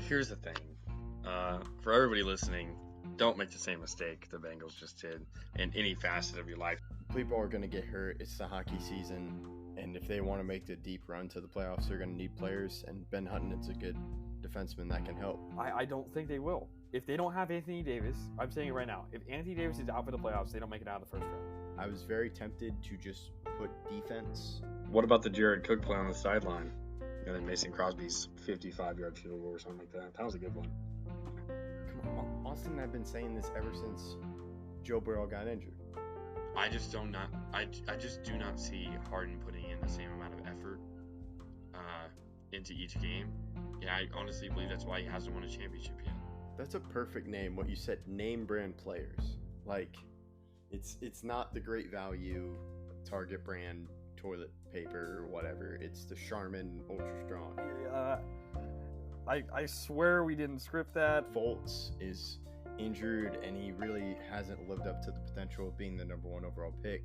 Here's the thing. For everybody listening, don't make the same mistake the Bengals just did in any facet of your life. People are going to get hurt. It's the hockey season. And if they want to make the deep run to the playoffs, they're going to need players. And Ben Hutton's a good defenseman that can help. I don't think they will. If they don't have Anthony Davis, I'm saying it right now. If Anthony Davis is out for the playoffs, they don't make it out of the first round. I was very tempted to just put defense. What about the Jared Cook play on the sideline? And then Mason Crosby's 55-yard field goal or something like that. That was a good one. Come on, Austin and I have been saying this ever since Joe Burrow got injured. I just do not see Harden putting in the same amount of effort into each game. And I honestly believe that's why he hasn't won a championship yet. That's a perfect name. What you said, name brand players. Like, it's not the great value Target brand toilet paper or whatever. It's the Charmin Ultra Strong. I swear we didn't script that. Fultz is injured and he really hasn't lived up to the potential of being the number one overall pick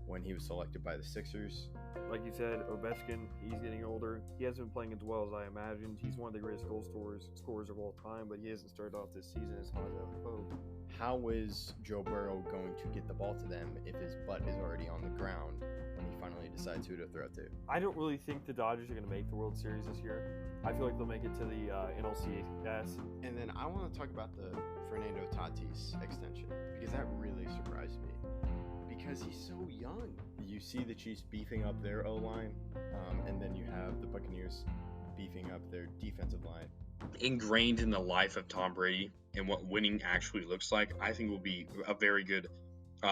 when he was selected by the Sixers. Like you said, Ovechkin, he's getting older. He hasn't been playing as well as I imagined. He's one of the greatest goal scorers of all time, but he hasn't started off this season as hot as I would hope. How is Joe Burrow going to get the ball to them if his butt is already on the ground and he finally decides who to throw to? I don't really think the Dodgers are going to make the World Series this year. I feel like they'll make it to the NLCS. And then I want to talk about the Fernando Tatis extension because that really surprised me. Because he's so young. You see the Chiefs beefing up their O-line, and then you have the Buccaneers beefing up their defensive line. Ingrained in the life of Tom Brady and what winning actually looks like, I think will be a very good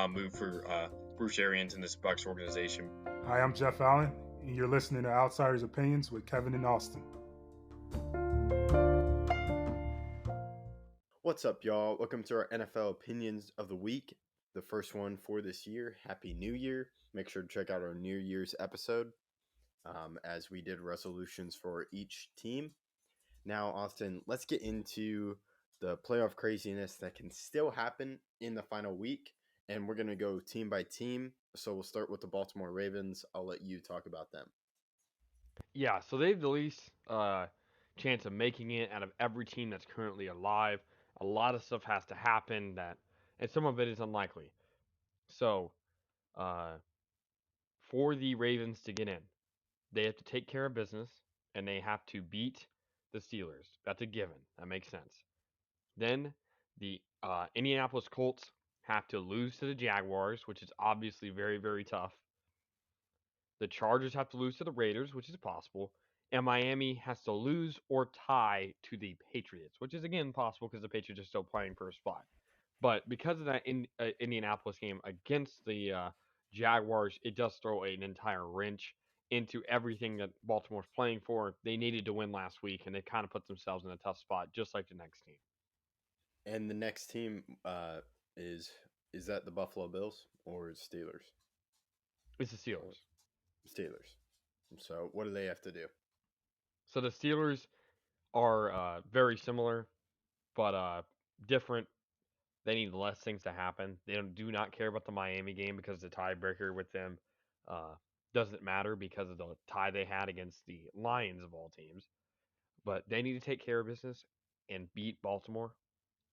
move for Bruce Arians and this Bucs organization. Hi, I'm Jeff Allen, and you're listening to Outsiders Opinions with Kevin and Austin. What's up, y'all? Welcome to our NFL Opinions of the Week. The first one for this year. Happy New Year. Make sure to check out our New Year's episode as we did resolutions for each team. Now, Austin, let's get into the playoff craziness that can still happen in the final week. And we're going to go team by team. So we'll start with the Baltimore Ravens. I'll let you talk about them. Yeah, so they have the least chance of making it out of every team that's currently alive. A lot of stuff has to happen and some of it is unlikely. So, for the Ravens to get in, they have to take care of business, and they have to beat the Steelers. That's a given. That makes sense. Then the Indianapolis Colts have to lose to the Jaguars, which is obviously very, very tough. The Chargers have to lose to the Raiders, which is possible. And Miami has to lose or tie to the Patriots, which is, again, possible because the Patriots are still playing for a spot. But because of that Indianapolis game against the Jaguars, it does throw an entire wrench into everything that Baltimore's playing for. They needed to win last week, and they kind of put themselves in a tough spot, just like the next team. And the next team is that the Buffalo Bills or Steelers? It's the Steelers. Steelers. So what do they have to do? So the Steelers are very similar, but different. They need less things to happen. They do not care about the Miami game because the tiebreaker with them doesn't matter because of the tie they had against the Lions of all teams. But they need to take care of business and beat Baltimore.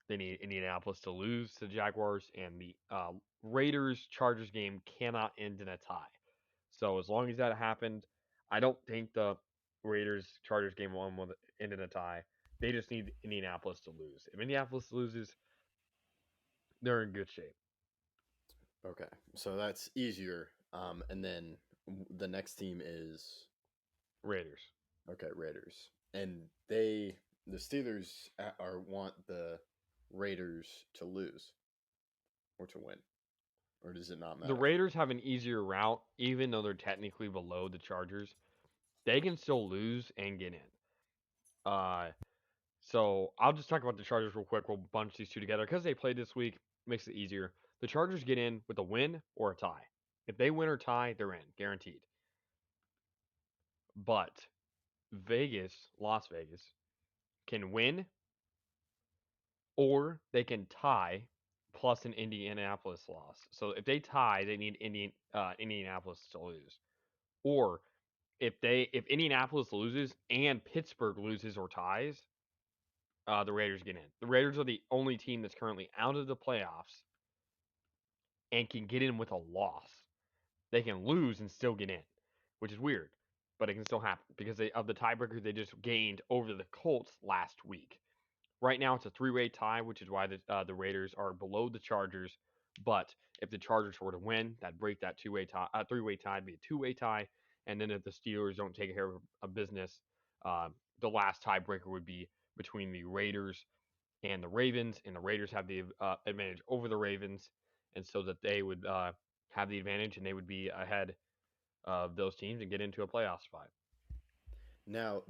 They need Indianapolis to lose to the Jaguars, and the Raiders-Chargers game cannot end in a tie. So as long as that happened, I don't think the Raiders-Chargers game will end in a tie. They just need Indianapolis to lose. If Indianapolis loses, they're in good shape. Okay, so that's easier. And then the next team is Raiders. Okay, Raiders, and the Steelers want the Raiders to lose or to win, or does it not matter? The Raiders have an easier route, even though they're technically below the Chargers. They can still lose and get in. So I'll just talk about the Chargers real quick. We'll bunch these two together because they played this week. Makes it easier. The Chargers get in with a win or a tie. If they win or tie, they're in, guaranteed. But Las Vegas, can win or they can tie plus an Indianapolis loss. So if they tie, they need Indianapolis to lose. Or if Indianapolis loses and Pittsburgh loses or ties, the Raiders get in. The Raiders are the only team that's currently out of the playoffs and can get in with a loss. They can lose and still get in, which is weird, but it can still happen because of the tiebreaker they just gained over the Colts last week. Right now, it's a three-way tie, which is why the Raiders are below the Chargers. But if the Chargers were to win, that'd break that three-way tie, it'd be a two-way tie. And then if the Steelers don't take care of business, the last tiebreaker would be between the Raiders and the Ravens, and the Raiders have the advantage over the Ravens, and so that they would have the advantage and they would be ahead of those teams and get into a playoff spot. Now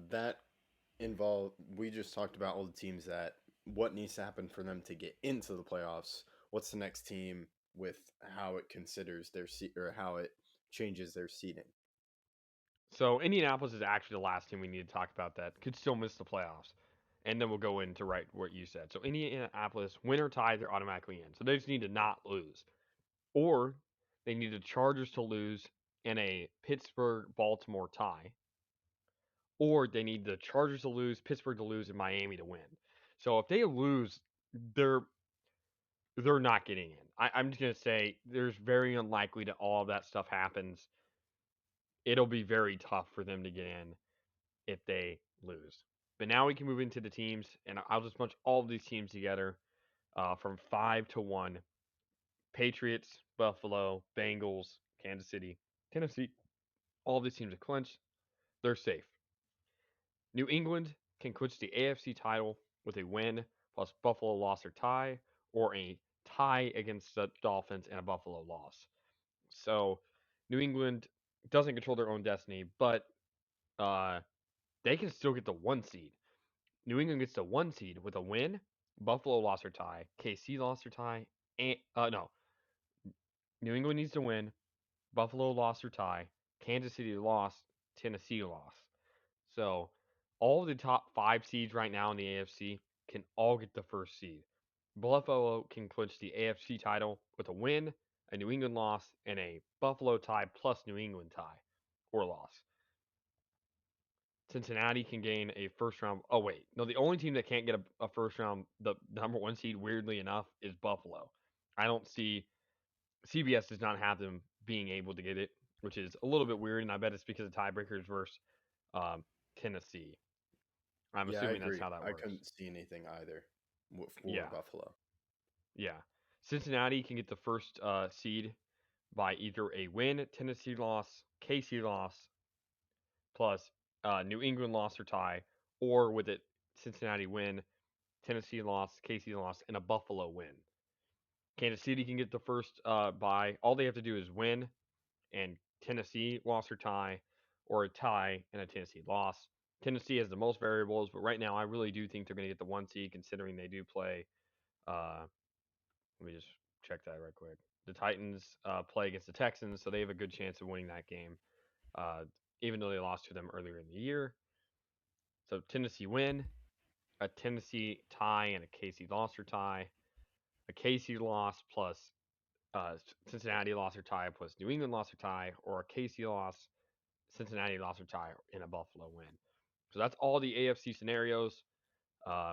we just talked about all the teams that what needs to happen for them to get into the playoffs. What's the next team with how it considers their seat or how it changes their seating? So Indianapolis is actually the last team we need to talk about that could still miss the playoffs. And then we'll go into right what you said. So Indianapolis, win or tie, they're automatically in. So they just need to not lose. Or they need the Chargers to lose and a Pittsburgh-Baltimore tie. Or they need the Chargers to lose, Pittsburgh to lose, and Miami to win. So if they lose, they're not getting in. I'm just gonna say there's very unlikely that all of that stuff happens. It'll be very tough for them to get in if they lose. But now we can move into the teams, and I'll just bunch all of these teams together from 5 to 1. Patriots, Buffalo, Bengals, Kansas City, Tennessee. All of these teams are clinched. They're safe. New England can clinch the AFC title with a win plus Buffalo loss or tie, or a tie against the Dolphins and a Buffalo loss. So New England doesn't control their own destiny, but they can still get the 1 seed. New England gets the 1 seed with a win, Buffalo loss or tie, KC loss or tie, and no. New England needs to win, Buffalo loss or tie, Kansas City loss, Tennessee loss. So all of the top 5 seeds right now in the AFC can all get the 1st seed. Buffalo can clinch the AFC title with a win, a New England loss, and a Buffalo tie plus New England tie or loss. Cincinnati can gain a first round. Oh, wait. No, the only team that can't get a first round, the number 1 seed, weirdly enough, is Buffalo. I don't see. CBS does not have them being able to get it, which is a little bit weird, and I bet it's because of tiebreakers versus Tennessee. I'm assuming that's how that works. I couldn't see anything either for Buffalo. Yeah. Cincinnati can get the 1st seed by either a win, Tennessee loss, KC loss, plus New England loss or tie, or with it Cincinnati win, Tennessee loss, KC loss, and a Buffalo win. Kansas City can get the 1st bye. All they have to do is win and Tennessee loss or tie, or a tie and a Tennessee loss. Tennessee has the most variables, but right now I really do think they're going to get the 1 seed, considering they do play. Let me just check that right quick. The Titans play against the Texans, so they have a good chance of winning that game, even though they lost to them earlier in the year. So Tennessee win, a Tennessee tie and a KC loss or tie, a KC loss plus Cincinnati loss or tie plus New England loss or tie, or a KC loss, Cincinnati loss or tie, and a Buffalo win. So that's all the AFC scenarios.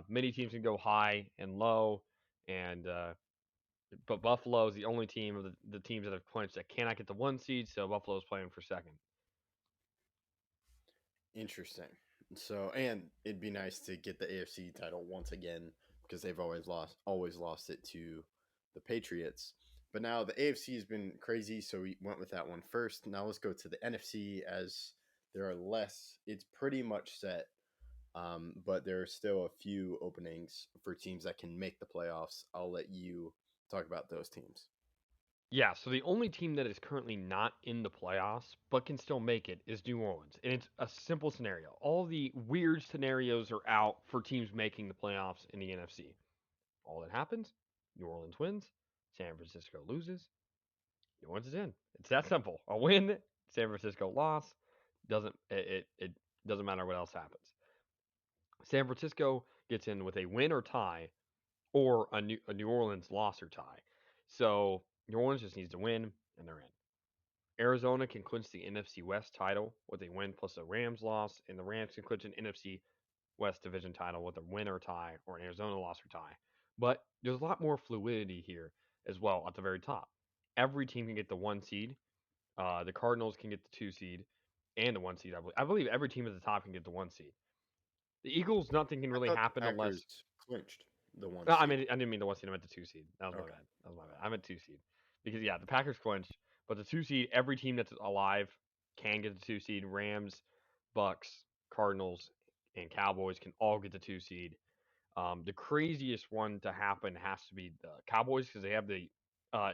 Many teams can go high and low, and but Buffalo is the only team of the teams that have clinched that cannot get the 1 seed, so Buffalo is playing for 2nd. Interesting. So, and it'd be nice to get the AFC title once again because they've always lost it to the Patriots. But now the AFC has been crazy, so we went with that one first. Now let's go to the NFC, as there are less. It's pretty much set, but there are still a few openings for teams that can make the playoffs. I'll let you talk about those teams. Yeah, so the only team that is currently not in the playoffs but can still make it is New Orleans. And it's a simple scenario. All the weird scenarios are out for teams making the playoffs in the NFC. All that happens, New Orleans wins, San Francisco loses, New Orleans is in. It's that simple. A win, San Francisco loss, it doesn't matter what else happens. San Francisco gets in with a win or tie, or a New Orleans loss or tie. So New Orleans just needs to win, and they're in. Arizona can clinch the NFC West title with a win plus a Rams loss, and the Rams can clinch an NFC West Division title with a win or tie, or an Arizona loss or tie. But there's a lot more fluidity here as well at the very top. Every team can get the 1 seed. The Cardinals can get the 2 seed and the 1 seed. I believe every team at the top can get the 1 seed. The Eagles, nothing can I really thought happen the unless. Packers clinched the one I seed. mean, I didn't mean the 1 seed. I meant the 2 seed. That was my Okay. bad. That was my bad. I meant 2 seed because yeah, the Packers clinched, but the 2 seed, every team that's alive can get the 2 seed. Rams, Bucks, Cardinals, and Cowboys can all get the 2 seed. The craziest one to happen has to be the Cowboys because they have the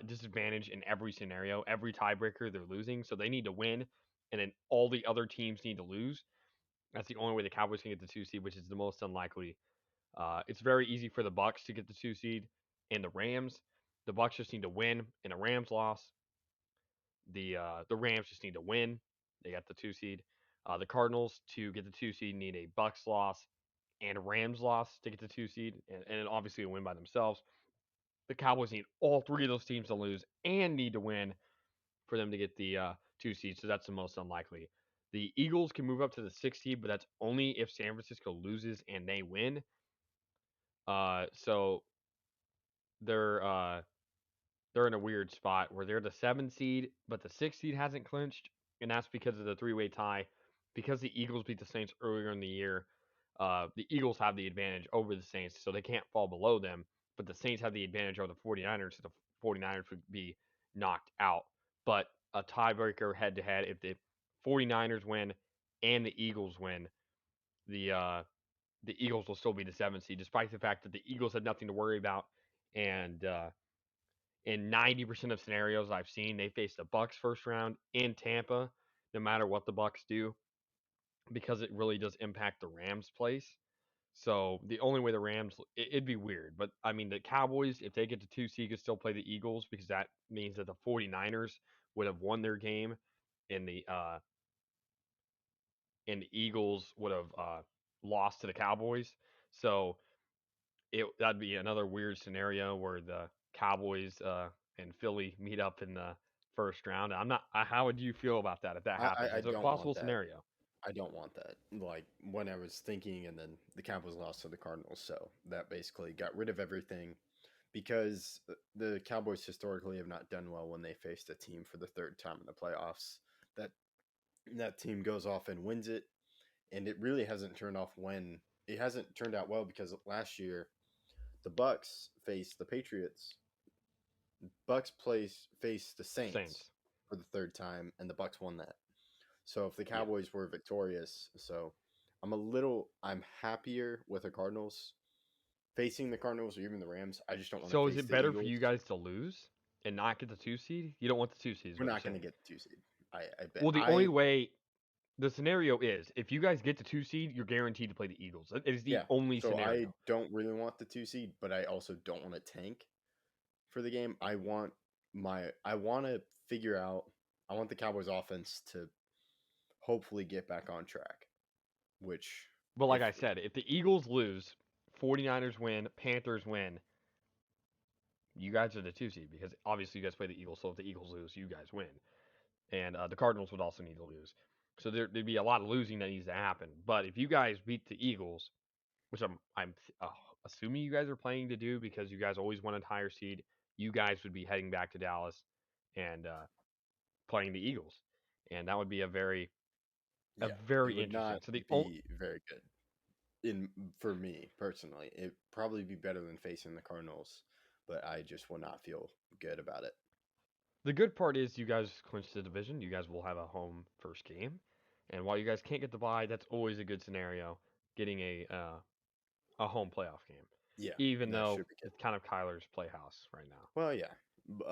disadvantage in every scenario. Every tiebreaker they're losing, so they need to win, and then all the other teams need to lose. That's the only way the Cowboys can get the 2 seed, which is the most unlikely. It's very easy for the Bucks to get the 2 seed, and the Rams. The Bucks just need to win, and a Rams loss. The Rams just need to win. They got the 2 seed. The Cardinals to get the 2 seed need a Bucks loss and a Rams loss to get the 2 seed, and obviously a win by themselves. The Cowboys need all 3 of those teams to lose and need to win for them to get the 2 seed. So that's the most unlikely. The Eagles can move up to the 6 seed, but that's only if San Francisco loses and they win. So they're in a weird spot where they're the 7 seed, but the 6 seed hasn't clinched, and that's because of the 3-way tie. Because the Eagles beat the Saints earlier in the year, the Eagles have the advantage over the Saints, so they can't fall below them. But the Saints have the advantage over the 49ers, so the 49ers would be knocked out. But a tiebreaker head to head, if the 49ers win and the Eagles win, the Eagles will still be the 7th seed, despite the fact that the Eagles had nothing to worry about. And in 90% of scenarios I've seen, they face the Bucks first round in Tampa, no matter what the Bucks do, because it really does impact the Rams' place. So the only way the Rams, it'd be weird. But I mean, the Cowboys, if they get to 2 seed, could still play the Eagles because that means that the 49ers would have won their game and the Eagles would have lost to the Cowboys. So that'd be another weird scenario where the Cowboys and Philly meet up in the first round. I'm not. How would you feel about that if that happens? I It's a don't possible want that. scenario. I don't want that. Like when I was thinking, and then the Cowboys lost to the Cardinals, so that basically got rid of everything. Because the Cowboys historically have not done well when they faced a team for the third time in the playoffs. That that team goes off and wins it, and it really hasn't turned off when it hasn't turned out well because last year the Bucks faced the Patriots. Bucks faced the Saints for the third time, and the Bucks won that. So if the Yeah. Cowboys were victorious, so I'm happier with the Cardinals facing the Cardinals or even the Rams. I just don't want to So face is it the better Eagles. for you guys to lose and not get the 2 seed? You don't want the 2 seeds. We're not going to get the 2 seed. I bet. Well, the only way. The scenario is if you guys get the 2 seed, you're guaranteed to play the Eagles. It is the only so scenario. I don't really want the 2 seed, but I also don't want to tank for the game. I want to figure out. I want the Cowboys offense to hopefully get back on track. Which, But like I said, if the Eagles lose, 49ers win, Panthers win, you guys are the 2 seed because obviously you guys play the Eagles. So if the Eagles lose, you guys win, and the Cardinals would also need to lose. So there'd be a lot of losing that needs to happen. But if you guys beat the Eagles, which I'm assuming you guys are planning to do because you guys always wanted higher seed, you guys would be heading back to Dallas and playing the Eagles, and that would be a very it would interesting. not So be very good for me personally. It'd probably be better than facing the Cardinals, but I just will not feel good about it. The good part is you guys clinch the division. You guys will have a home first game, and while you guys can't get the bye, that's always a good scenario. Getting a home playoff game, Yeah, even that though should be good. it's kind of Kyler's playhouse right now. Well, yeah.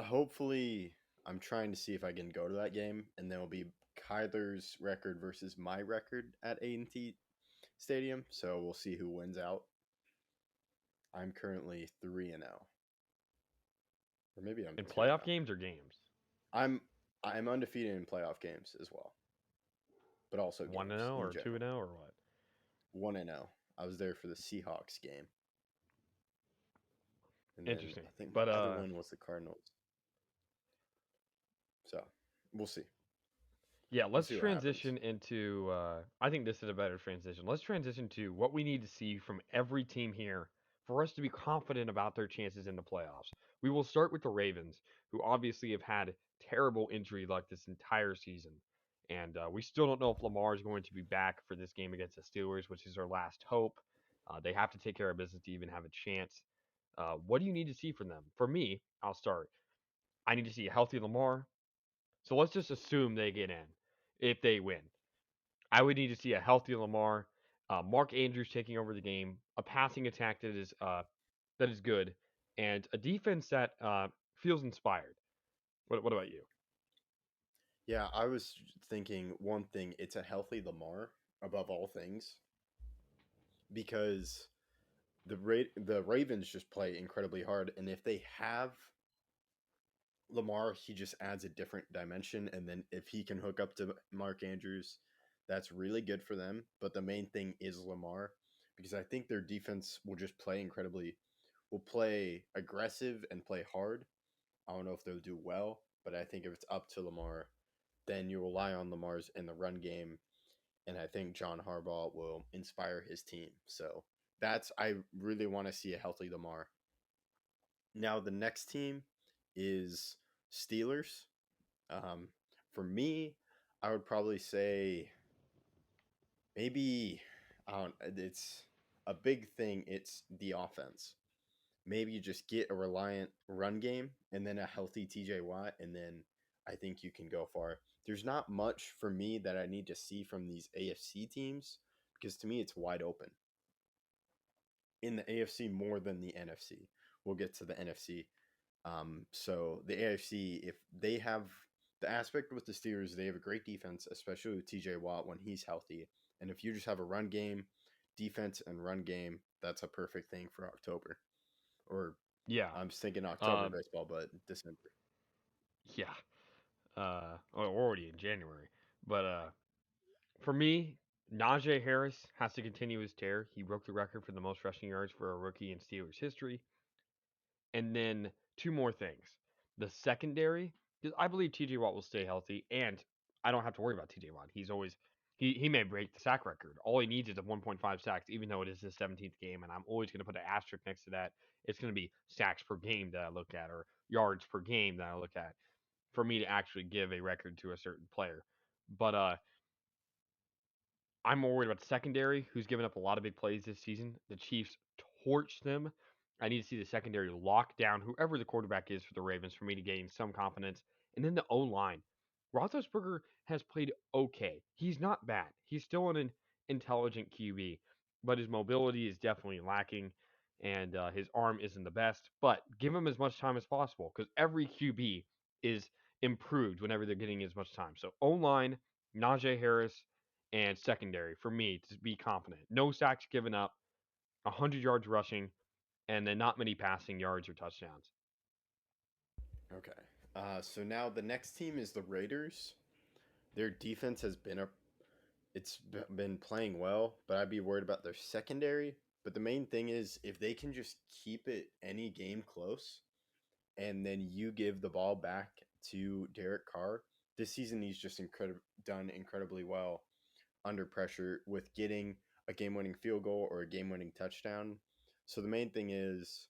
Hopefully, I'm trying to see if I can go to that game, and there will be Kyler's record versus my record at A&T Stadium. So we'll see who wins out. I'm currently 3-0, or maybe I'm In 2-0. playoff games or games. I'm undefeated in playoff games as well, but also 1-0 or 2-0 or what? 1-0. I was there for the Seahawks game. And Interesting. I think But the other one was the Cardinals. So we'll see. Yeah, We'll let's see what happens. transition into. I think this is a better transition. Let's transition to what we need to see from every team here for us to be confident about their chances in the playoffs. We will start with the Ravens, who obviously have had terrible injury luck this entire season. And we still don't know if Lamar is going to be back for this game against the Steelers, which is our last hope. They have to take care of business to even have a chance. What do you need to see from them? For me, I'll start. I need to see a healthy Lamar. So let's just assume they get in if they win. I would need to see a healthy Lamar, Mark Andrews taking over the game, a passing attack that is good, and a defense that feels inspired. What about you? Yeah, I was thinking one thing, it's a healthy Lamar above all things because the Ravens just play incredibly hard, and if they have Lamar, he just adds a different dimension, and then if he can hook up to Mark Andrews, that's really good for them. But the main thing is Lamar because I think their defense will play aggressive and play hard. I don't know if they'll do well, but I think if it's up to Lamar, then you rely on Lamar's in the run game, and I think John Harbaugh will inspire his team. So I really want to see a healthy Lamar. Now the next team is Steelers. Um, for me, I would probably say maybe I don't. It's a big thing. It's the offense. Maybe you just get a reliant run game and then a healthy TJ Watt, and then I think you can go far. There's not much for me that I need to see from these AFC teams because to me it's wide open in the AFC more than the NFC. We'll get to the NFC. So the AFC, if they have the aspect with the Steelers, they have a great defense, especially with TJ Watt when he's healthy. And if you just have a run game, defense and run game, that's a perfect thing for October. Or Yeah, I'm just thinking October uh, baseball, but December. yeah. We're already in January, but for me, Najee Harris has to continue his tear. He broke the record for the most rushing yards for a rookie in Steelers history. And then two more things. The secondary, because I believe TJ Watt will stay healthy, and I don't have to worry about TJ Watt. He may break the sack record. All he needs is a 1.5 sacks, even though it is his 17th game, and I'm always going to put an asterisk next to that. It's going to be sacks per game that I look at, or yards per game that I look at, for me to actually give a record to a certain player. But I'm more worried about the secondary, who's given up a lot of big plays this season. The Chiefs torched them. I need to see the secondary lock down whoever the quarterback is for the Ravens for me to gain some confidence. And then the O line. Roethlisberger has played okay. He's not bad. He's still an intelligent QB, but his mobility is definitely lacking, and his arm isn't the best. But give him as much time as possible because every QB is improved whenever they're getting as much time. So O line, Najee Harris, and secondary for me to be confident. No sacks given up, 100 yards rushing, and then not many passing yards or touchdowns. Okay. So now the next team is the Raiders. Their defense has been playing well, but I'd be worried about their secondary. But the main thing is if they can just keep it any game close, and then you give the ball back to Derek Carr. This season, he's just done incredibly well under pressure with getting a game-winning field goal or a game-winning touchdown. So the main thing is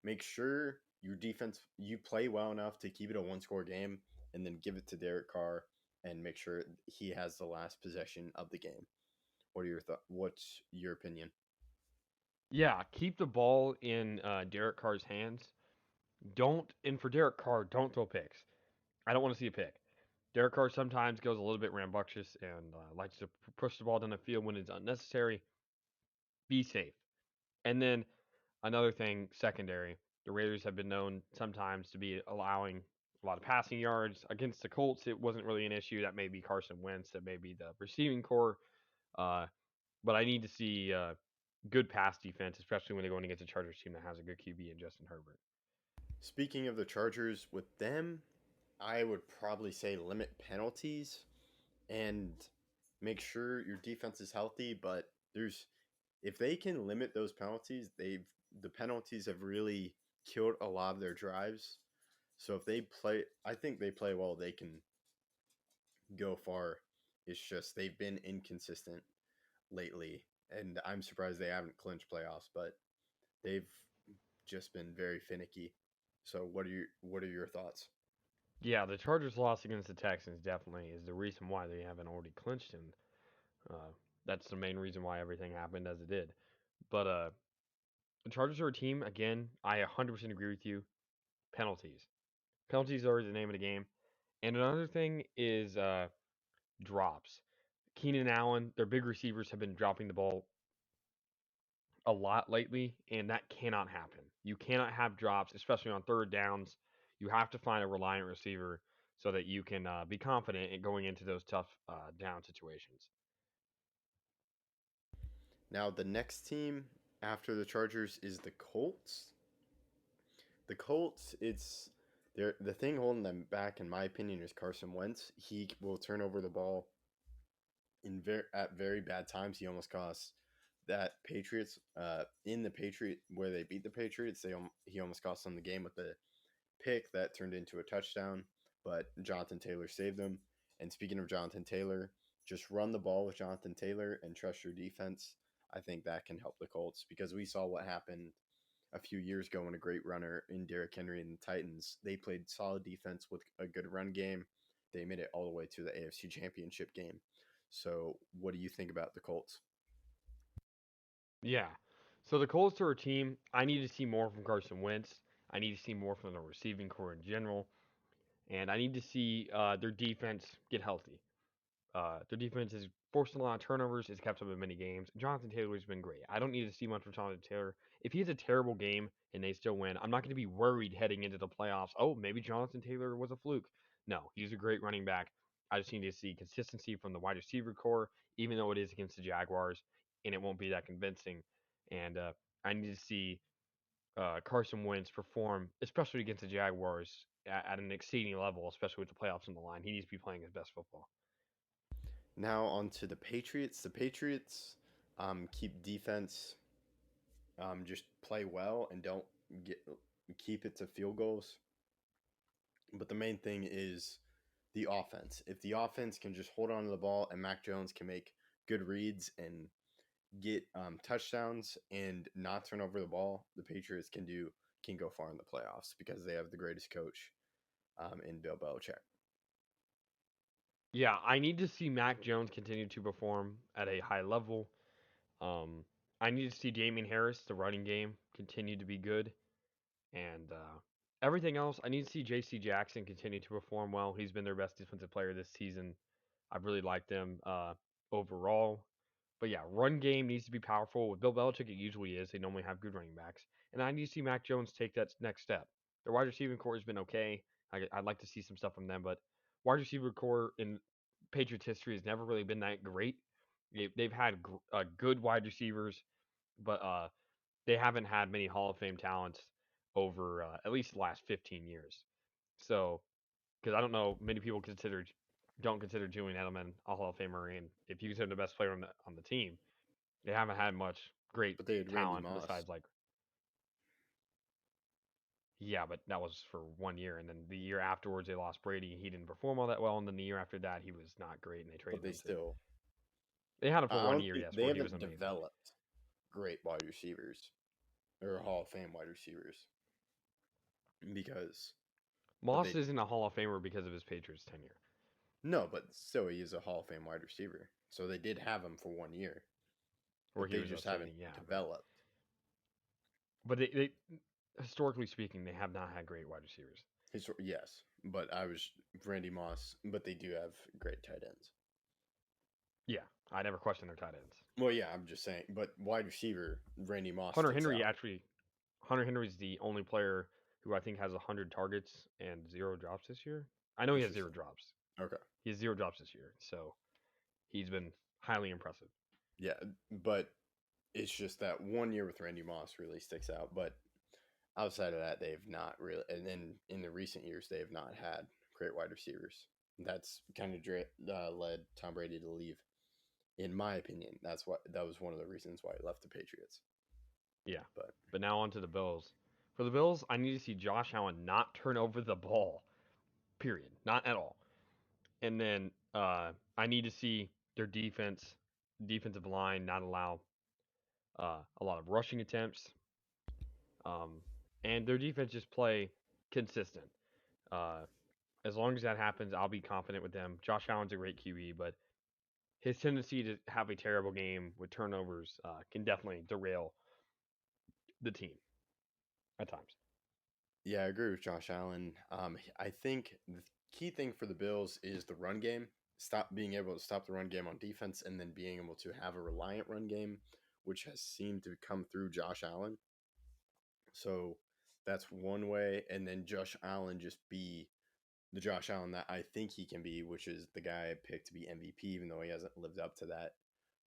make sure you play well enough to keep it a one-score game, and then give it to Derek Carr and make sure he has the last possession of the game. What's your opinion? Yeah, keep the ball in Derek Carr's hands. And for Derek Carr, don't throw picks. I don't want to see a pick. Derek Carr sometimes goes a little bit rambunctious and likes to push the ball down the field when it's unnecessary. Be safe. And then another thing, secondary. The Raiders have been known sometimes to be allowing a lot of passing yards. Against the Colts, it wasn't really an issue. That may be Carson Wentz. That may be the receiving core. Uh, but I need to see good pass defense, especially when they're going against a Chargers team that has a good QB in Justin Herbert. Speaking of the Chargers, with them, I would probably say limit penalties and make sure your defense is healthy. But if they can limit those penalties, the penalties have really killed a lot of their drives. So if they play, I think they play well. They can go far. It's just they've been inconsistent lately, and I'm surprised they haven't clinched playoffs, but they've just been very finicky. So what are your thoughts? Yeah, the Chargers' loss against the Texans definitely is the reason why they haven't already clinched, and uh, that's the main reason why everything happened as it did. But the Chargers are a team. Again, I 100% agree with you. Penalties. Penalties are the name of the game. And another thing is drops. Keenan Allen, their big receivers have been dropping the ball a lot lately, and that cannot happen. You cannot have drops, especially on third downs. You have to find a reliant receiver so that you can be confident in going into those tough down situations. Now the next team after the Chargers is the Colts. The Colts, it's the thing holding them back, in my opinion, is Carson Wentz. He will turn over the ball at very bad times. He almost cost that Patriots in the Patriot where they beat the Patriots. He almost cost them the game with the pick that turned into a touchdown, but Jonathan Taylor saved them. And speaking of Jonathan Taylor, just run the ball with Jonathan Taylor and trust your defense. I think that can help the Colts because we saw what happened a few years ago when a great runner in Derrick Henry and the Titans. They played solid defense with a good run game. They made it all the way to the AFC Championship game. So, what do you think about the Colts? Yeah. So the Colts are a team. I need to see more from Carson Wentz. I need to see more from the receiving core in general. And I need to see their defense get healthy. Their defense is forcing a lot of turnovers. It's kept them in many games. Jonathan Taylor's been great. I don't need to see much from Jonathan Taylor. If he has a terrible game and they still win, I'm not going to be worried heading into the playoffs. Oh, maybe Jonathan Taylor was a fluke. No, he's a great running back. I just need to see consistency from the wide receiver core, even though it is against the Jaguars, and it won't be that convincing. And I need to see Carson Wentz perform, especially against the Jaguars, at an exceeding level, especially with the playoffs on the line. He needs to be playing his best football. Now on to the Patriots. The Patriots keep defense, just play well and don't get keep it to field goals. But the main thing is the offense. If the offense can just hold on to the ball and Mac Jones can make good reads and get touchdowns and not turn over the ball, the Patriots can go far in the playoffs because they have the greatest coach in Bill Belichick. Yeah, I need to see Mac Jones continue to perform at a high level. Um, I need to see Damien Harris, the running game, continue to be good. And everything else, I need to see J.C. Jackson continue to perform well. He's been their best defensive player this season. I've really liked them overall. But yeah, run game needs to be powerful. With Bill Belichick, it usually is. They normally have good running backs. And I need to see Mac Jones take that next step. Their wide receiving core has been okay. I'd like to see some stuff from them, but wide receiver core in Patriots history has never really been that great. They've had good wide receivers, but they haven't had many Hall of Fame talents over at least the last 15 years. So, because I don't know, many people don't consider Julian Edelman a Hall of Famer, and if you consider him the best player on the team, they haven't had much great But they had Randy talent Moss. besides like. Yeah, but that was for 1 year, and then the year afterwards they lost Brady. He didn't perform all that well, and then the year after that he was not great, and they traded But they him too. still They had him for I one don't year, think yes, they where he was haven't amazing. developed great wide receivers or Hall of Fame wide receivers because Moss they isn't a Hall of Famer because of his Patriots tenure. no, but still he is a Hall of Fame wide receiver. So they did have him for 1 year, Where but he they was just haven't outstanding, yeah. developed. But they historically speaking, they have not had great wide receivers. Yes, but I was Randy Moss, but they do have great tight ends. Yeah, I never questioned their tight ends. Well, yeah, I'm just saying, but wide receiver Randy Moss. Hunter sticks Henry out. actually, Hunter Henry's the only player who I think has 100 targets and 0 drops this year. I know he has 0 Interesting. drops. Okay. He has 0 drops this year, so he's been highly impressive. Yeah, but it's just that 1 year with Randy Moss really sticks out. But outside of that, they've not really, and then in the recent years, they have not had great wide receivers. That's kind of led Tom Brady to leave. In my opinion, that was one of the reasons why he left the Patriots. Yeah, But but now on to the Bills. For the Bills, I need to see Josh Allen not turn over the ball. Period. Not at all. And then I need to see their defensive line not allow a lot of rushing attempts, um, and their defense just play consistent. Uh, as long as that happens, I'll be confident with them. Josh Allen's a great QB, but his tendency to have a terrible game with turnovers can definitely derail the team at times. Yeah, I agree with Josh Allen. I think the key thing for the Bills is the run game. Stop being able to stop the run game on defense, and then being able to have a reliant run game, which has seemed to come through Josh Allen. So that's one way, and then Josh Allen just be the Josh Allen that I think he can be, which is the guy I picked to be MVP, even though he hasn't lived up to that.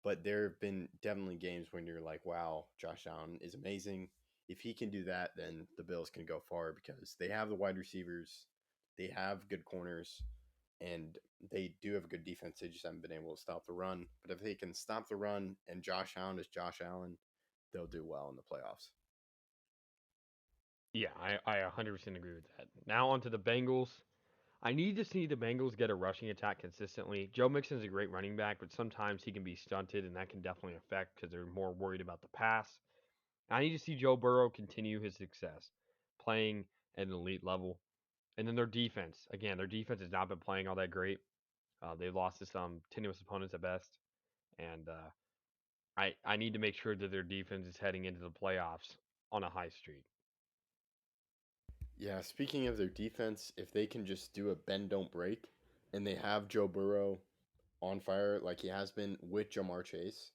But there have been definitely games when you're like, wow, Josh Allen is amazing. If he can do that, then the Bills can go far because they have the wide receivers, they have good corners, and they do have a good defense. They just haven't been able to stop the run. But if they can stop the run and Josh Allen is Josh Allen, they'll do well in the playoffs. Yeah, I 100% agree with that. Now on to the Bengals. I need to see the Bengals get a rushing attack consistently. Joe Mixon's a great running back, but sometimes he can be stunted, and that can definitely affect because they're more worried about the pass. I need to see Joe Burrow continue his success, playing at an elite level. And then their defense. Again, their defense has not been playing all that great. They've lost to some tenuous opponents at best. And I need to make sure that their defense is heading into the playoffs on a high streak. Yeah, speaking of their defense, if they can just do a bend don't break and they have Joe Burrow on fire like he has been with Jamar Chase,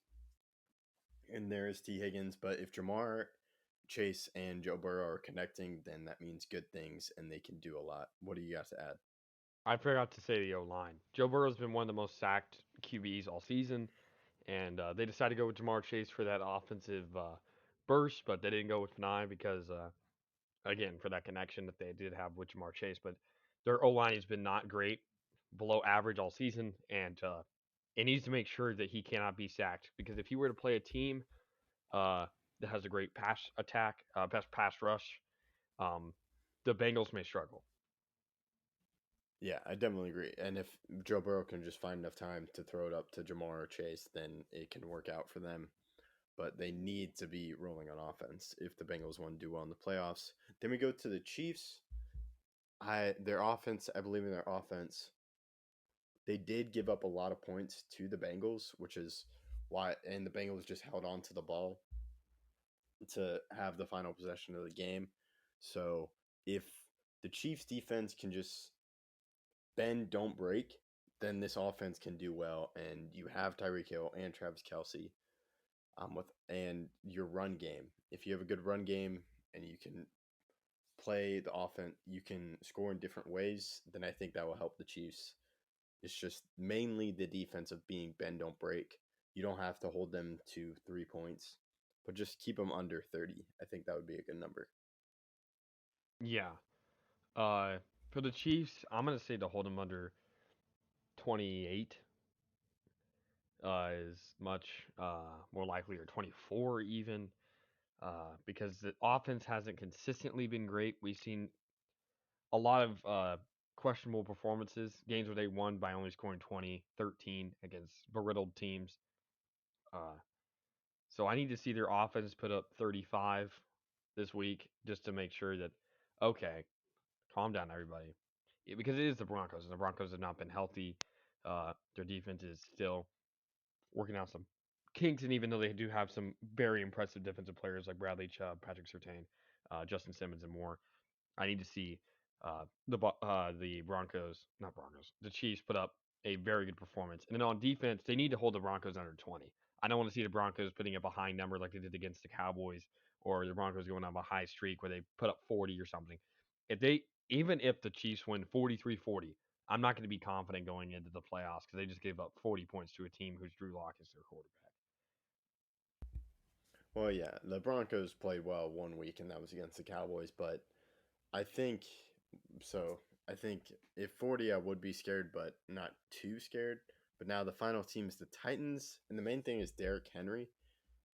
and there is T. Higgins, but if Jamar Chase and Joe Burrow are connecting, then that means good things and they can do a lot. What do you got to add? I forgot to say the O line. Joe Burrow's been one of the most sacked QBs all season, and they decided to go with Jamar Chase for that offensive burst, but they didn't go with Panay because, again, for that connection that they did have with Jamar Chase. But their O line has been not great, below average all season, and it needs to make sure that he cannot be sacked because if he were to play a team uh, that has a great pass attack, pass rush, um, the Bengals may struggle. Yeah, I definitely agree. And if Joe Burrow can just find enough time to throw it up to Jamar or Chase, then it can work out for them. But they need to be rolling on offense if the Bengals want to do well in the playoffs. Then we go to the Chiefs. Their offense, I believe in their offense. They did give up a lot of points to the Bengals, which is why, and the Bengals just held on to the ball to have the final possession of the game. So if the Chiefs defense can just bend, don't break, then this offense can do well. And you have Tyreek Hill and Travis Kelsey with and your run game. If you have a good run game and you can play the offense, you can score in different ways, then I think that will help the Chiefs. It's just mainly the defense of being bend, don't break. You don't have to hold them to 3 points, but just keep them under 30. I think that would be a good number. Yeah. Uh, for the Chiefs, I'm gonna say to hold them under 28 is much more likely, or 24 even, because the offense hasn't consistently been great. We've seen a lot of questionable performances, games where they won by only scoring 20, 13 against beriddled teams. Uh, so I need to see their offense put up 35 this week just to make sure that, okay, calm down, everybody. Because it is the Broncos, and the Broncos have not been healthy. Their defense is still working out some kinks, and even though they do have some very impressive defensive players like Bradley Chubb, Patrick Surtain, Justin Simmons, and more, I need to see the Broncos, not Broncos, the Chiefs put up a very good performance. And then on defense, they need to hold the Broncos under 20. I don't want to see the Broncos putting up a high number like they did against the Cowboys, or the Broncos going on a high streak where they put up 40 or something. If they Even if the Chiefs win 43-40, I'm not going to be confident going into the playoffs because they just gave up 40 points to a team whose Drew Lock is their quarterback. Well, yeah, the Broncos played well one week, and that was against the Cowboys. But I think so. I think if 40, I would be scared, but not too scared. But now the final team is the Titans, and the main thing is Derrick Henry.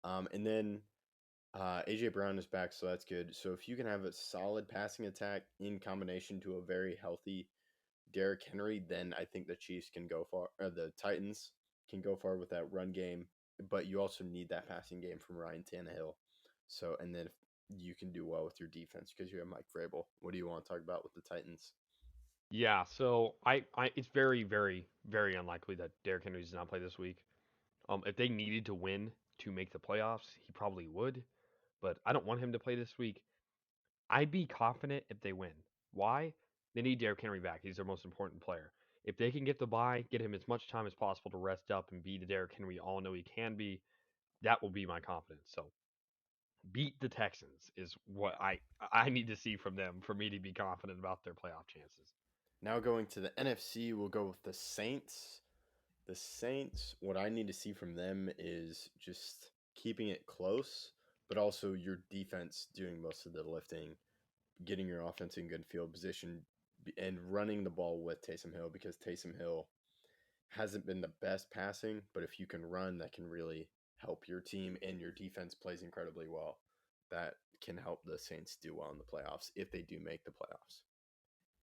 And then AJ Brown is back, so that's good. So if you can have a solid passing attack in combination to a very healthy Derrick Henry, then I think the Chiefs can go far, or the Titans can go far with that run game. But you also need that passing game from Ryan Tannehill. So, and then if you can do well with your defense because you have Mike Vrabel. What do you want to talk about with the Titans? Yeah, so it's very, very, very unlikely that Derrick Henry does not play this week. If they needed to win to make the playoffs, he probably would, but I don't want him to play this week. I'd be confident if they win. Why? They need Derrick Henry back. He's their most important player. If they can get the bye, get him as much time as possible to rest up and be the Derrick Henry we all know he can be, that will be my confidence. So beat the Texans is what I need to see from them for me to be confident about their playoff chances. Now going to the NFC, we'll go with the Saints. The Saints, what I need to see from them is just keeping it close, but also your defense doing most of the lifting, getting your offense in good field position, and running the ball with Taysom Hill because Taysom Hill hasn't been the best passing, but if you can run, that can really help your team, and your defense plays incredibly well. That can help the Saints do well in the playoffs if they do make the playoffs.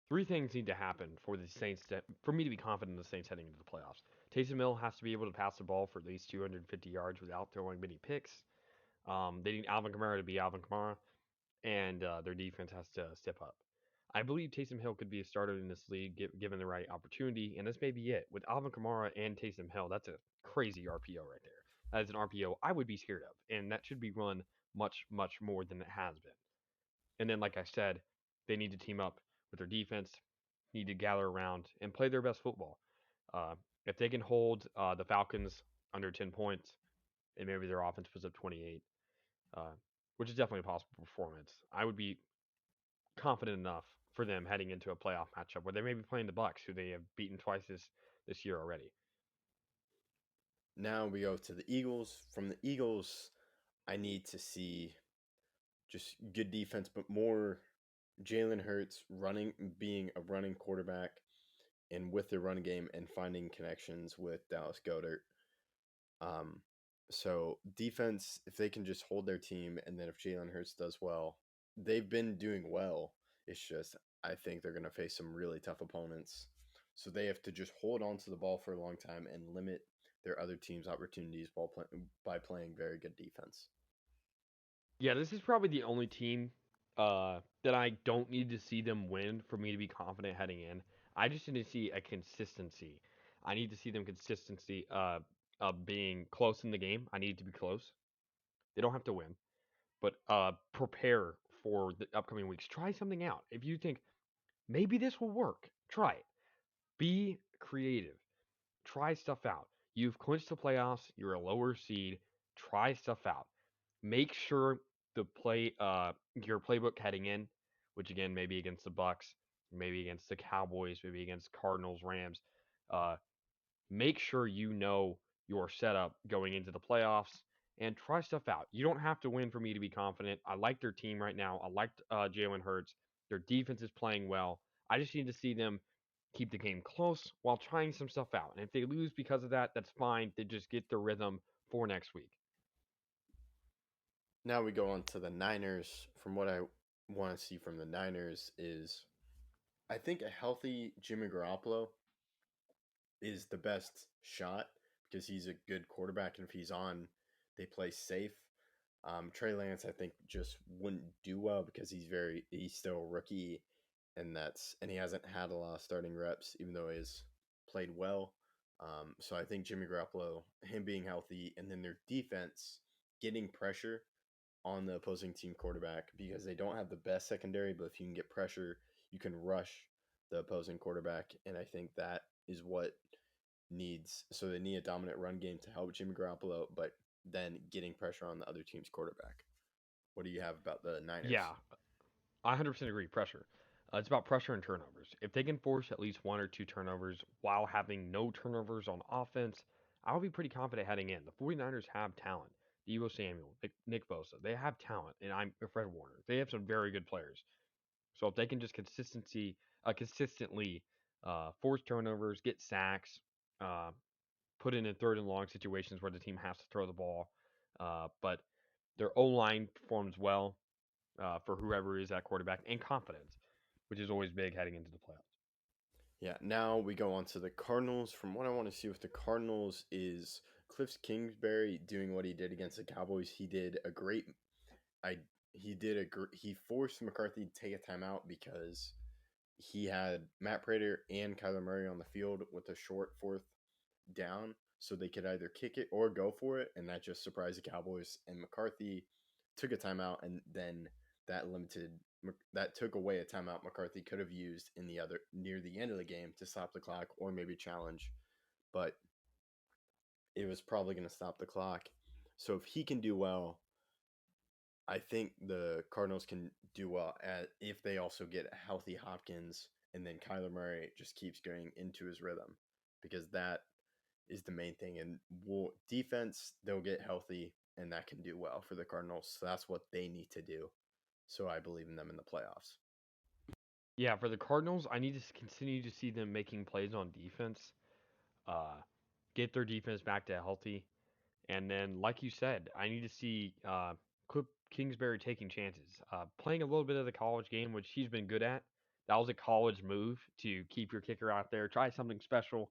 Three things need to happen for the Saints for me to be confident in the Saints heading into the playoffs. Taysom Hill has to be able to pass the ball for at least 250 yards without throwing many picks. They need Alvin Kamara to be Alvin Kamara, and their defense has to step up. I believe Taysom Hill could be a starter in this league given the right opportunity, and this may be it. With Alvin Kamara and Taysom Hill, that's a crazy RPO right there. That is an RPO I would be scared of, and that should be run much, much more than it has been. And then, like I said, they need to team up with their defense, need to gather around and play their best football. Uh, if they can hold the Falcons under 10 points, and maybe their offense puts up 28, uh, which is definitely a possible performance, I would be confident enough for them heading into a playoff matchup where they may be playing the Bucks, who they have beaten twice this year already. Now we go to the Eagles. From the Eagles, I need to see just good defense, but more Jalen Hurts being a running quarterback, and with the run game and finding connections with Dallas Goedert. So defense, if they can just hold their team, and then if Jalen Hurts does well, they've been doing well. It's just I think they're going to face some really tough opponents. So they have to just hold on to the ball for a long time and limit their other team's opportunities by playing very good defense. Yeah, this is probably the only team that I don't need to see them win for me to be confident heading in. I just need to see a consistency. I need to see them consistency of being close in the game. I need it to be close. They don't have to win, but prepare for the upcoming weeks. Try something out. If you think maybe this will work, try it. Be creative. Try stuff out. You've clinched the playoffs. You're a lower seed. Try stuff out. Make sure the your playbook heading in, which again maybe against the Bucks, maybe against the Cowboys, maybe against Cardinals, Rams. Uh, make sure you know your setup going into the playoffs and try stuff out. You don't have to win for me to be confident. I like their team right now. I like Jalen Hurts. Their defense is playing well. I just need to see them keep the game close while trying some stuff out. And if they lose because of that, that's fine. They just get the rhythm for next week. Now we go on to the Niners. From what I want to see from the Niners is I think a healthy Jimmy Garoppolo is the best shot because he's a good quarterback, and if he's on, they play safe. Trey Lance, I think, just wouldn't do well because he's still a rookie, and he hasn't had a lot of starting reps, even though he's played well. So I think Jimmy Garoppolo, him being healthy, and then their defense getting pressure on the opposing team quarterback because they don't have the best secondary, but if you can get pressure, you can rush the opposing quarterback, and I think that is what needs. So they need a dominant run game to help Jimmy Garoppolo, but then getting pressure on the other team's quarterback. What do you have about the Niners? Yeah, I 100% agree. Pressure. It's about pressure and turnovers. If they can force at least one or two turnovers while having no turnovers on offense, I'll be pretty confident heading in. The 49ers have talent. Deebo Samuel, Nick Bosa, they have talent, and I'm Fred Warner. They have some very good players. So if they can just consistently force turnovers, get sacks, uh, put in third and long situations where the team has to throw the ball, but their O line performs well for whoever is at quarterback, and confidence, which is always big heading into the playoffs. Yeah, now we go on to the Cardinals. From what I want to see with the Cardinals is Cliff Kingsbury doing what he did against the Cowboys. He did a great I he forced McCarthy to take a timeout because he had Matt Prater and Kyler Murray on the field with a short fourth down, so they could either kick it or go for it, and that just surprised the Cowboys. And McCarthy took a timeout, and then that limited that took away a timeout McCarthy could have used in the other near the end of the game to stop the clock or maybe challenge, but it was probably going to stop the clock. So if he can do well, I think the Cardinals can do well if they also get a healthy Hopkins and then Kyler Murray just keeps going into his rhythm, because that is the main thing. And defense, they'll get healthy and that can do well for the Cardinals. So that's what they need to do. So I believe in them in the playoffs. Yeah, for the Cardinals, I need to continue to see them making plays on defense, uh, get their defense back to healthy, and then, like you said, I need to see Cliff Kingsbury taking chances, playing a little bit of the college game, which he's been good at. That was a college move to keep your kicker out there, try something special,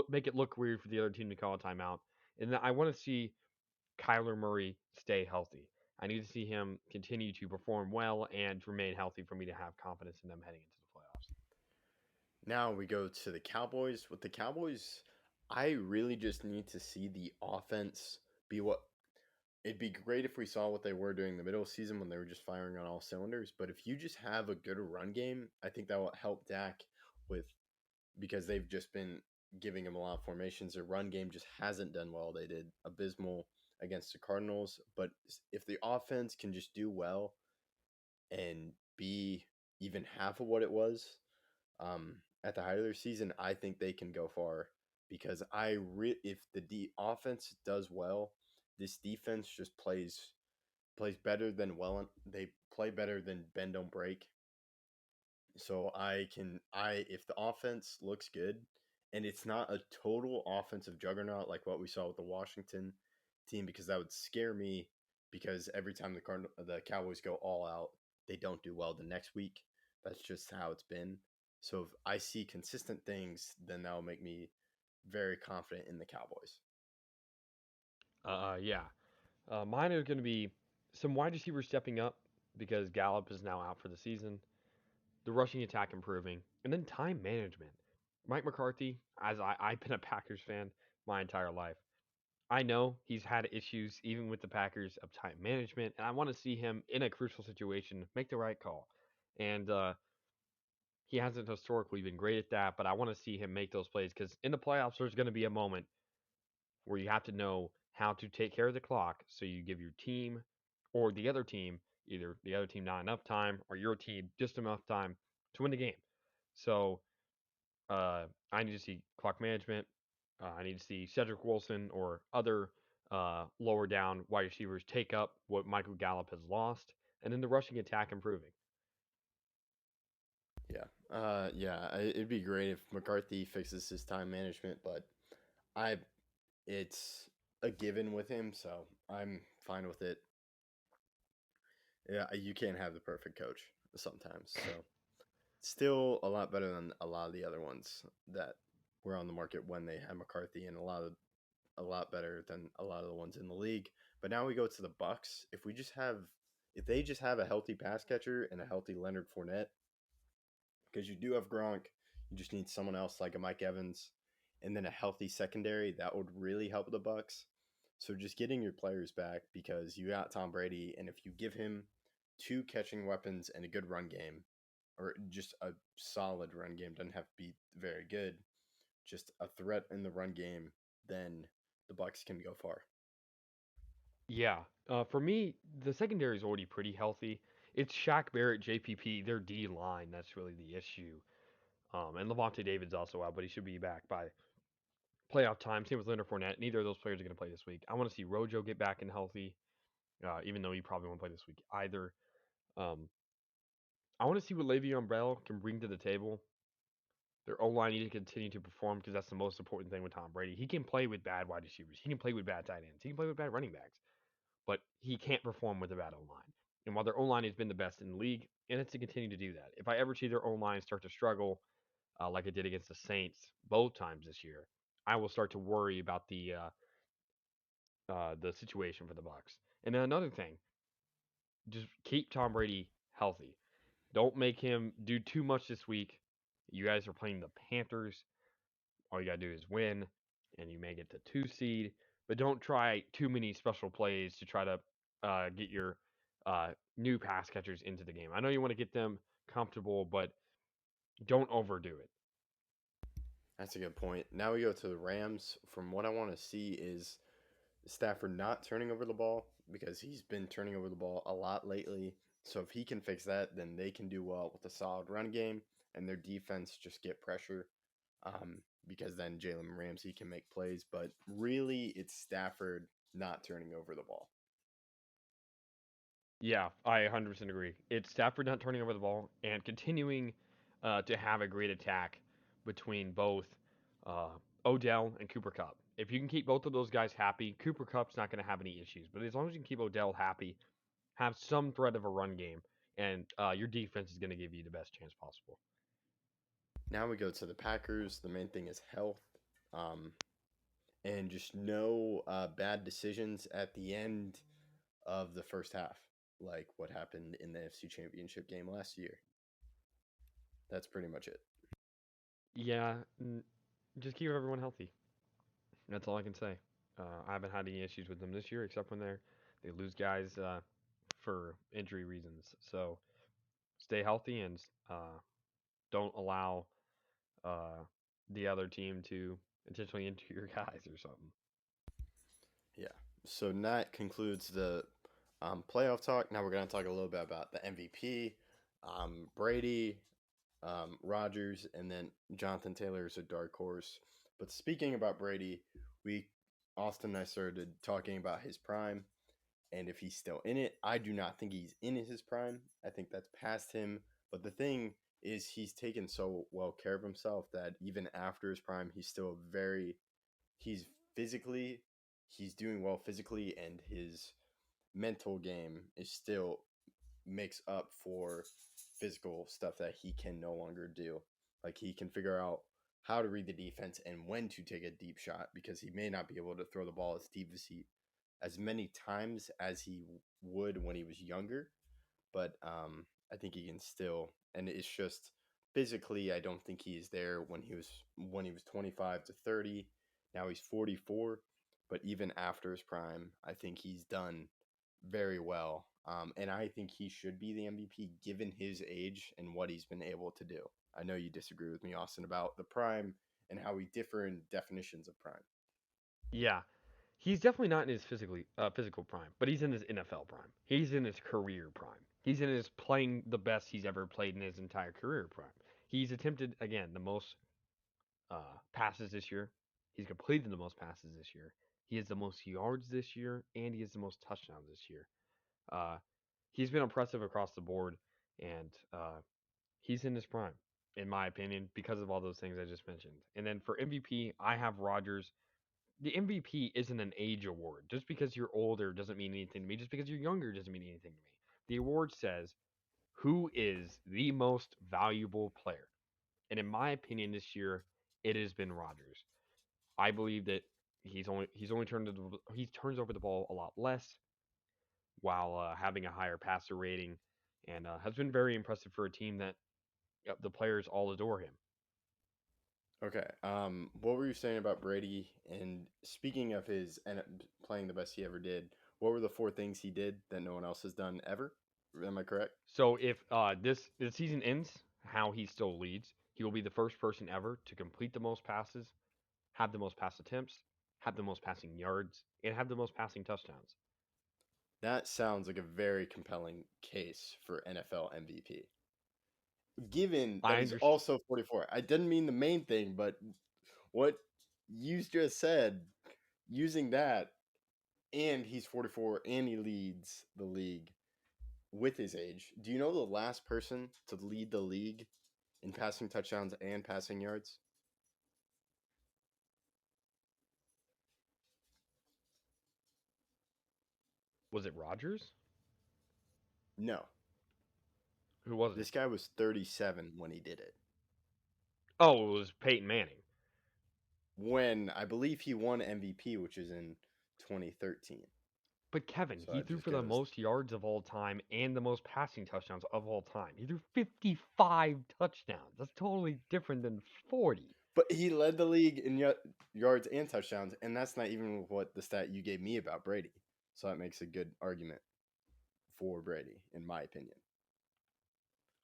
make it look weird for the other team to call a timeout, and then I want to see Kyler Murray stay healthy. I need to see him continue to perform well and remain healthy for me to have confidence in them heading into the playoffs. Now we go to the Cowboys. With the Cowboys, I really just need to see the offense be what it'd be great if we saw what they were during the middle of the season when they were just firing on all cylinders. But if you just have a good run game, I think that will help Dak with because they've just been giving him a lot of formations. Their run game just hasn't done well. They did abysmal against the Cardinals. But if the offense can just do well and be even half of what it was at the height of their season, I think they can go far. Because if the offense does well, this defense just plays better than they play better than bend don't break. So if the offense looks good and it's not a total offensive juggernaut like what we saw with the Washington team, because that would scare me, because every time the Cowboys go all out, they don't do well the next week. That's just how it's been. So if I see consistent things, then that'll make me very confident in the Cowboys. Yeah. Mine is going to be some wide receivers stepping up because Gallup is now out for the season, the rushing attack improving, and then time management. Mike McCarthy, I've been a Packers fan my entire life. I know he's had issues even with the Packers of time management, and I want to see him in a crucial situation make the right call. And he hasn't historically been great at that, but I want to see him make those plays because in the playoffs, there's going to be a moment where you have to know how to take care of the clock so you give your team or the other team, either the other team not enough time or your team just enough time to win the game. So I need to see clock management. I need to see Cedric Wilson or other lower down wide receivers take up what Michael Gallup has lost, and then the rushing attack improving. It'd be great if McCarthy fixes his time management, but I it's a given with him, so I'm fine with it. Yeah, you can't have the perfect coach sometimes, so still a lot better than a lot of the other ones that were on the market when they had McCarthy, and a lot better than a lot of the ones in the league. But now we go to the Bucks. If they just have a healthy pass catcher and a healthy Leonard Fournette, because you do have Gronk, you just need someone else like a Mike Evans, and then a healthy secondary that would really help the Bucks. So just getting your players back, because you got Tom Brady, and if you give him two catching weapons and a good run game, or just a solid run game, doesn't have to be very good, just a threat in the run game, then the Bucks can go far. Yeah, for me, the secondary is already pretty healthy. It's Shaq Barrett, JPP, their D line that's really the issue. And Levante David's also out, but he should be back by playoff time. Same with Leonard Fournette. Neither of those players are going to play this week. I want to see Rojo get back and healthy, even though he probably won't play this week either. Um, I want to see what Le'Veon Bell can bring to the table. Their O line need to continue to perform because that's the most important thing with Tom Brady. He can play with bad wide receivers. He can play with bad tight ends. He can play with bad running backs, but he can't perform with a bad O line. And while their O line has been the best in the league, and it's to continue to do that. If I ever see their O line start to struggle, like it did against the Saints both times this year, I will start to worry about the situation for the Bucks. And then another thing, just keep Tom Brady healthy. Don't make him do too much this week. You guys are playing the Panthers. All you gotta do is win, and you may get the 2 seed. But don't try too many special plays to try to get your new pass catchers into the game. I know you want to get them comfortable, but don't overdo it. That's a good point. Now we go to the Rams. From what I want to see is Stafford not turning over the ball because he's been turning over the ball a lot lately. So if he can fix that, then they can do well with a solid run game and their defense just get pressure because then Jalen Ramsey can make plays. But really, it's Stafford not turning over the ball. Yeah, I 100% agree. It's Stafford not turning over the ball and continuing to have a great attack between both uh, Odell and Cooper Cup. If you can keep both of those guys happy, Cooper Cup's not going to have any issues. But as long as you can keep Odell happy, have some threat of a run game, and your defense is going to give you the best chance possible. Now we go to the Packers. The main thing is health. And just no bad decisions at the end of the first half, like what happened in the NFC Championship game last year. That's pretty much it. Yeah, just keep everyone healthy. That's all I can say. I haven't had any issues with them this year, except when they lose guys for injury reasons. So stay healthy and don't allow uh, the other team to intentionally injure your guys or something. Yeah. So that concludes the playoff talk. Now we're going to talk a little bit about the MVP, Brady, Rodgers, and then Jonathan Taylor is a dark horse. But speaking about Brady, Austin and I started talking about his prime and if he's still in it. I do not think he's in his prime. I think that's past him. But the thing is, he's taken so well care of himself that even after his prime, he's physically, he's doing well physically, and his mental game is still makes up for physical stuff that he can no longer do. Like he can figure out how to read the defense and when to take a deep shot because he may not be able to throw the ball as many times as he would when he was younger. But I think he can still, and it's just physically, I don't think he is there when he was 25 to 30. Now he's 44, but even after his prime, I think he's done very well. And I think he should be the MVP given his age and what he's been able to do. I know you disagree with me, Austin, about the prime and how we differ in definitions of prime. Yeah, he's definitely not in his physical prime, but he's in his NFL prime. He's in his career prime. He's in his playing the best he's ever played in his entire career prime. He's attempted again the most passes this year. He's completed the most passes this year. He has the most yards this year, and he has the most touchdowns this year. Uh, he's been impressive across the board, and he's in his prime, in my opinion, because of all those things I just mentioned. And then for MVP, I have Rodgers. The MVP isn't an age award. Just because you're older doesn't mean anything to me. Just because you're younger doesn't mean anything to me. The award says who is the most valuable player. And in my opinion, this year it has been Rodgers. I believe that he turns over the ball a lot less while having a higher passer rating, and has been very impressive for a team that the players all adore him. Okay. What were you saying about Brady? And speaking of his and playing the best he ever did, what were the 4 things he did that no one else has done ever? Am I correct? So if this season ends how he still leads, he will be the first person ever to complete the most passes, have the most pass attempts, have the most passing yards, and have the most passing touchdowns. That sounds like a very compelling case for NFL MVP. Given that I he's understand. also 44. I didn't mean the main thing, but what you just said, using that, and he's 44 and he leads the league with his age. Do you know the last person to lead the league in passing touchdowns and passing yards? Was it Rodgers? No. Who was it? This guy was 37 when he did it. Oh, it was Peyton Manning. when I believe he won MVP, which is in 2013. But Kevin, So he that threw just for the goes. most yards of all time and the most passing touchdowns of all time. He threw 55 touchdowns. That's totally different than 40. But he led the league in yards and touchdowns, and that's not even what the stat you gave me about Brady. So that makes a good argument for Brady, in my opinion.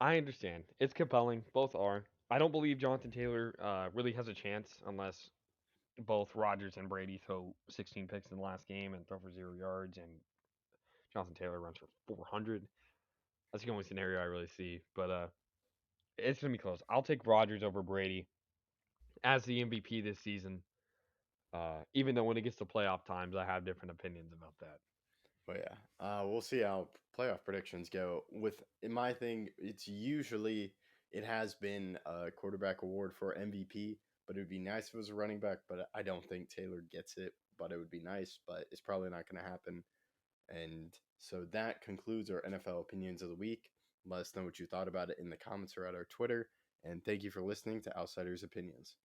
I understand. It's compelling. Both are. I don't believe Jonathan Taylor really has a chance unless both Rodgers and Brady throw 16 picks in the last game and throw for 0 yards, and Jonathan Taylor runs for 400. That's the only scenario I really see. But it's gonna be close. I'll take Rodgers over Brady as the MVP this season. Even though when it gets to playoff times, I have different opinions about that. But yeah, we'll see how playoff predictions go. In my thing, it has been a quarterback award for MVP, but it would be nice if it was a running back. But I don't think Taylor gets it. But it would be nice. But it's probably not going to happen. And so that concludes our NFL opinions of the week. Let us know what you thought about it in the comments or at our Twitter. And thank you for listening to Outsiders Opinions.